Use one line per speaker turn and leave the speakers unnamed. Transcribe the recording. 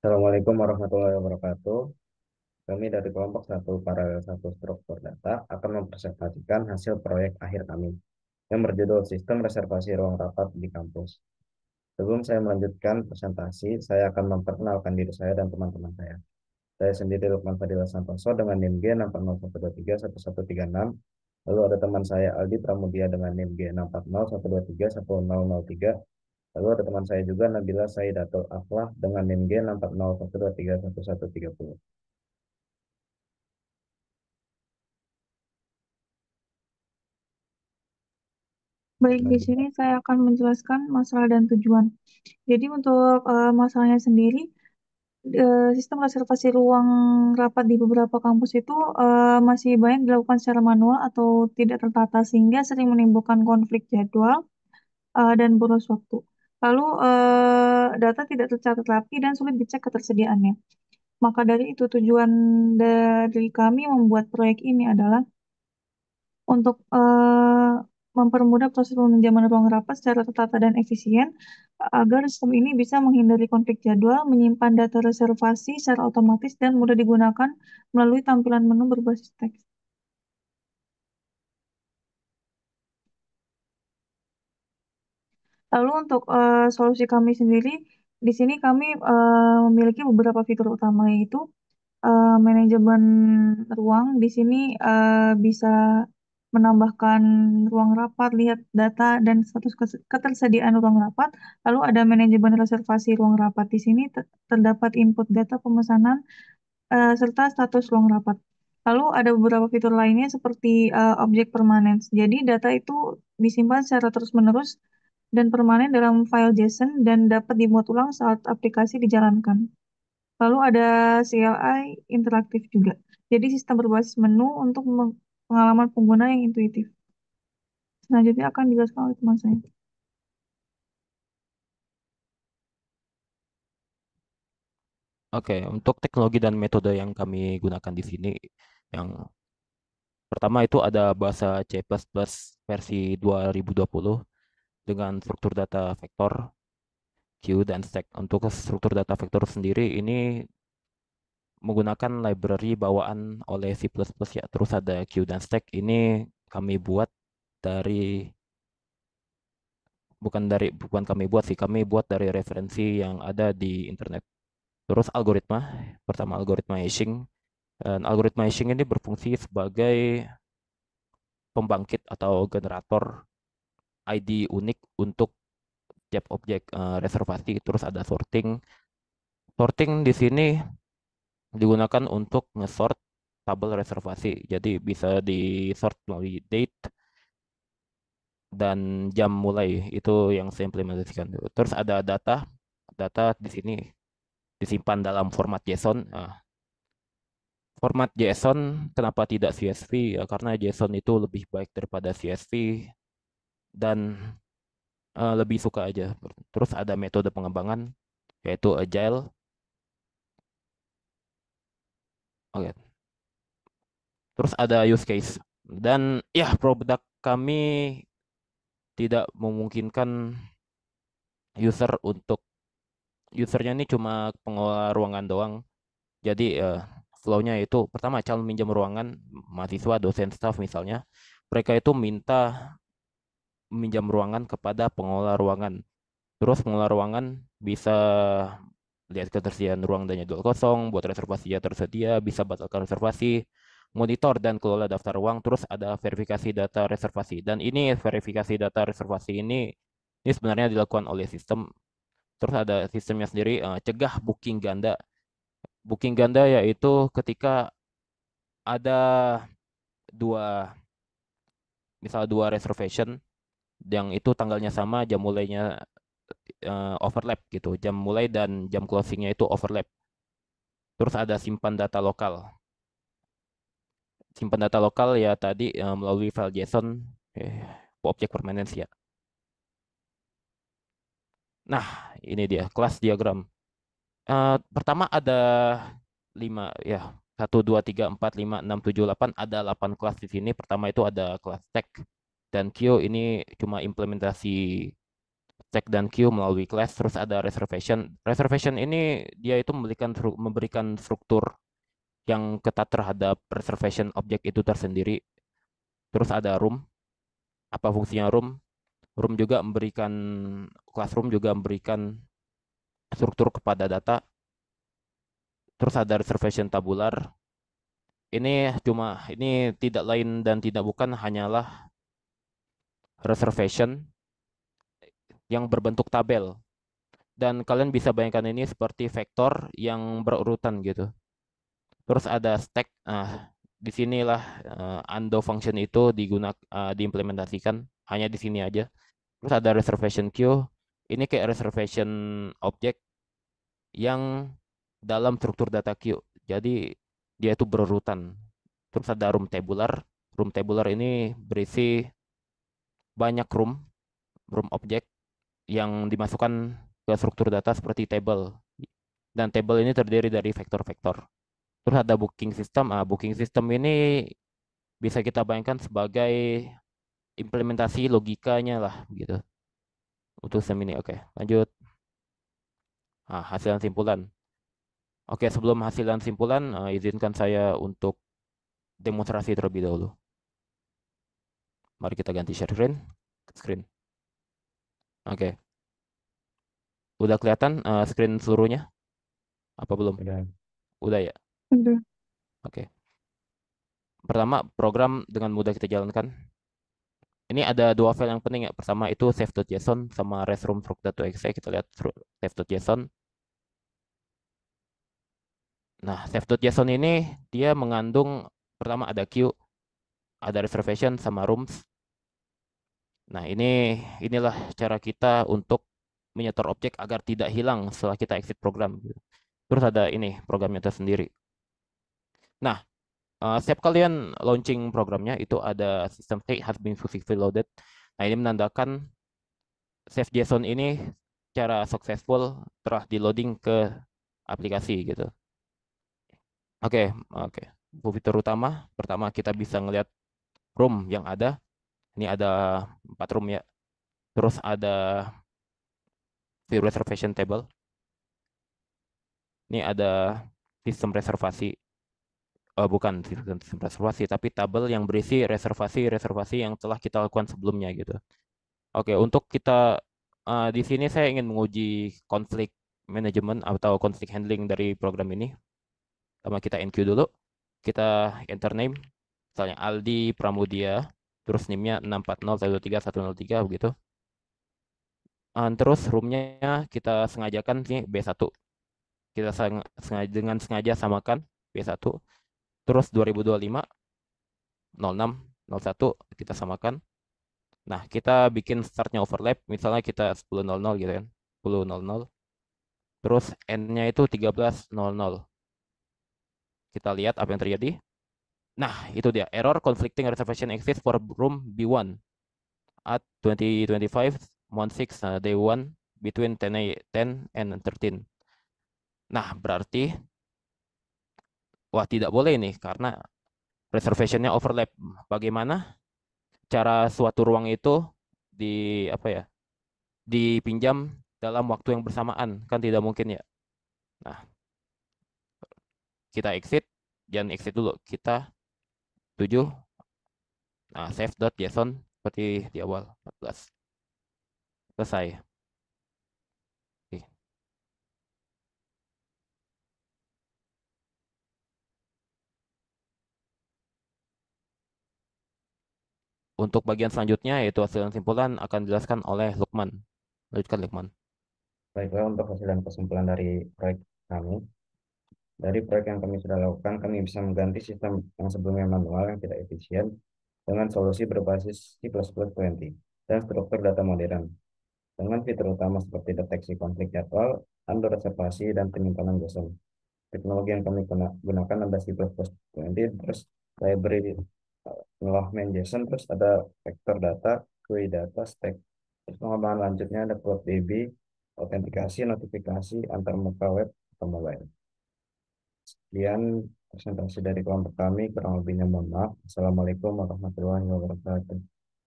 Assalamualaikum warahmatullahi wabarakatuh. Kami dari kelompok satu paralel satu struktur data akan mempresentasikan hasil proyek akhir kami yang berjudul Sistem Reservasi Ruang Rapat di Kampus. Sebelum saya melanjutkan presentasi, saya akan memperkenalkan diri saya dan teman-teman saya. Saya sendiri Lukman Fadila Santoso dengan NIM G 640131136. Lalu ada teman saya Aldi Pramudia dengan NIM G 64012311003. Lalu ada teman saya juga Nabila Saidatul Aflah dengan NIM G 640131130.
Baik, di sini saya akan menjelaskan masalah dan tujuan. Jadi untuk masalahnya sendiri, sistem reservasi ruang rapat di beberapa kampus itu masih banyak dilakukan secara manual atau tidak tertata sehingga sering menimbulkan konflik jadwal dan boros waktu. Lalu data tidak tercatat rapi dan sulit dicek ketersediaannya. Maka dari itu tujuan dari kami membuat proyek ini adalah untuk mempermudah proses peminjaman ruang rapat secara tertata dan efisien, agar sistem ini bisa menghindari konflik jadwal, menyimpan data reservasi secara otomatis, dan mudah digunakan melalui tampilan menu berbasis teks. Lalu untuk solusi kami sendiri, di sini kami memiliki beberapa fitur utama, yaitu manajemen ruang. Di sini bisa menambahkan ruang rapat, lihat data dan status ketersediaan ruang rapat. Lalu ada manajemen reservasi ruang rapat. Di sini terdapat input data pemesanan serta status ruang rapat. Lalu ada beberapa fitur lainnya seperti objek permanen. Jadi data itu disimpan secara terus-menerus dan permanen dalam file JSON dan dapat dimuat ulang saat aplikasi dijalankan. Lalu ada CLI interaktif juga. Jadi sistem berbasis menu untuk pengalaman pengguna yang intuitif. Selanjutnya akan dijelaskan oleh teman saya.
Oke, untuk teknologi dan metode yang kami gunakan di sini, yang pertama itu ada bahasa C++ versi 2020 dengan struktur data vektor, queue, dan stack. Untuk struktur data vektor sendiri ini menggunakan library bawaan oleh C++ ya. Terus ada queue dan stack ini kami buat dari bukan kami buat sih, kami buat dari referensi yang ada di internet. Terus algoritma, pertama algoritma hashing. Dan algoritma hashing ini berfungsi sebagai pembangkit atau generator ID unik untuk tiap objek reservasi. Terus ada sorting. Sorting di sini digunakan untuk nge-sort tabel reservasi. Jadi bisa di-sort melalui date dan jam mulai. Itu yang saya implementasikan. Terus ada data. Data di sini disimpan dalam format JSON. Format JSON kenapa tidak CSV? Ya, karena JSON itu lebih baik daripada CSV dan lebih suka aja. Terus ada metode pengembangan yaitu agile. Oke. Terus ada use case. Dan ya produk kami tidak memungkinkan usernya ini cuma pengelola ruangan doang. Jadi flow-nya itu pertama calon minjam ruangan, mahasiswa, dosen, staff misalnya, mereka itu minta meminjam ruangan kepada pengelola ruangan. Terus pengelola ruangan bisa lihat ketersediaan ruang dan jadwal kosong, buat reservasi yang tersedia, bisa batalkan reservasi, monitor dan kelola daftar ruang, terus ada verifikasi data reservasi. Dan ini verifikasi data reservasi ini sebenarnya dilakukan oleh sistem. Terus ada sistemnya sendiri, cegah booking ganda. Booking ganda yaitu ketika ada dua, misal dua reservation yang itu tanggalnya sama, jam mulainya overlap gitu. Jam mulai dan jam closingnya itu overlap. Terus ada simpan data lokal. Simpan data lokal ya tadi melalui file JSON, eh, objek permanence ya. Nah, ini dia kelas diagram. Pertama ada 5 ya. 1, 2, 3, 4, 5, 6, 7, 8. Ada 8 kelas di sini. Pertama itu ada kelas tag dan queue ini cuma implementasi stack dan queue melalui class. Terus ada reservation. Reservation ini dia itu memberikan struktur yang ketat terhadap reservation objek itu tersendiri. Terus ada room. Apa fungsinya room? Room juga memberikan classroom juga memberikan struktur kepada data. Terus ada reservation tabular. Ini tidak lain dan tidak bukan hanyalah reservation yang berbentuk tabel. Dan kalian bisa bayangkan ini seperti vektor yang berurutan gitu. Terus ada stack. Nah, di sinilah undo function itu diimplementasikan hanya di sini aja. Terus ada reservation queue. Ini kayak reservation object yang dalam struktur data queue. Jadi dia itu berurutan. Terus ada room tabular. Room tabular ini berisi banyak room object yang dimasukkan ke struktur data seperti table. Dan table ini terdiri dari vektor-vektor. Terus ada booking system. Booking system ini bisa kita bayangkan sebagai implementasi logikanya lah gitu. Untuk sistem ini, oke, lanjut. Hasil dan simpulan. Oke, sebelum hasil dan simpulan, izinkan saya untuk demonstrasi terlebih dahulu. Mari kita ganti share screen. Oke, udah kelihatan screen seluruhnya? Apa belum?
Udah.
Udah ya?
Udah.
Oke. Pertama, program dengan mudah kita jalankan. Ini ada dua file yang penting ya. Pertama itu save.json sama restroom.exe. Kita lihat save.json. Nah, save.json ini dia mengandung pertama ada queue, ada reservation sama rooms. Nah, inilah cara kita untuk menyetor objek agar tidak hilang setelah kita exit program gitu. Terus ada ini programnya tersendiri. Nah, setiap kalian launching programnya itu ada system state has been successfully loaded. Nah, ini menandakan save.json ini secara successful telah di loading ke aplikasi gitu. Oke, oke. Fitur utama, pertama kita bisa ngelihat room yang ada. Ini ada 4 room ya. Terus ada view reservation table. Ini ada sistem reservasi. Bukan sistem reservasi, tapi tabel yang berisi reservasi-reservasi yang telah kita lakukan sebelumnya gitu. Oke, untuk kita di sini saya ingin menguji konflik management atau konflik handling dari program ini. Pertama kita enqueue dulu. Kita enter name, misalnya Aldi Pramudia, terus NIM-nya 640 123 begitu. Terus room-nya kita sengajakan sini B1. Kita dengan sengaja samakan B1. Terus 2025 06 01 kita samakan. Nah, kita bikin startnya overlap, misalnya kita 10.00 gitu kan. 10.00. Terus N-nya itu 13.00. Kita lihat apa yang terjadi. Nah, itu dia. Error conflicting reservation exists for room B1 at 2025 16 day 1 between 10 and 13. Nah, berarti wah tidak boleh nih karena reservationnya overlap. Bagaimana cara suatu ruang itu di apa ya? Dipinjam dalam waktu yang bersamaan? Kan tidak mungkin ya. Nah, kita exit, jangan exit dulu. Kita 7. Nah, save.json seperti di awal 14. Selesai. Oke. Untuk bagian selanjutnya yaitu hasil dan simpulan akan dijelaskan oleh Lukman. Lanjutkan Lukman.
Baiklah, untuk hasil dan kesimpulan dari proyek kami. Dari proyek yang kami sudah lakukan, kami bisa mengganti sistem yang sebelumnya manual yang tidak efisien dengan solusi berbasis C++20 dan struktur data modern. Dengan fitur utama seperti deteksi konflik jadwal, undo reservasi, dan penyimpanan JSON. Teknologi yang kami gunakan ada C++20, terus library main JSON, terus ada vektor data, query data, stack. Terus pengembangan lanjutnya ada CloudDB, autentikasi, notifikasi, antar muka web atau mobile. Sekian presentasi dari kelompok kami, kurang lebihnya mohon maaf. Assalamualaikum warahmatullahi wabarakatuh.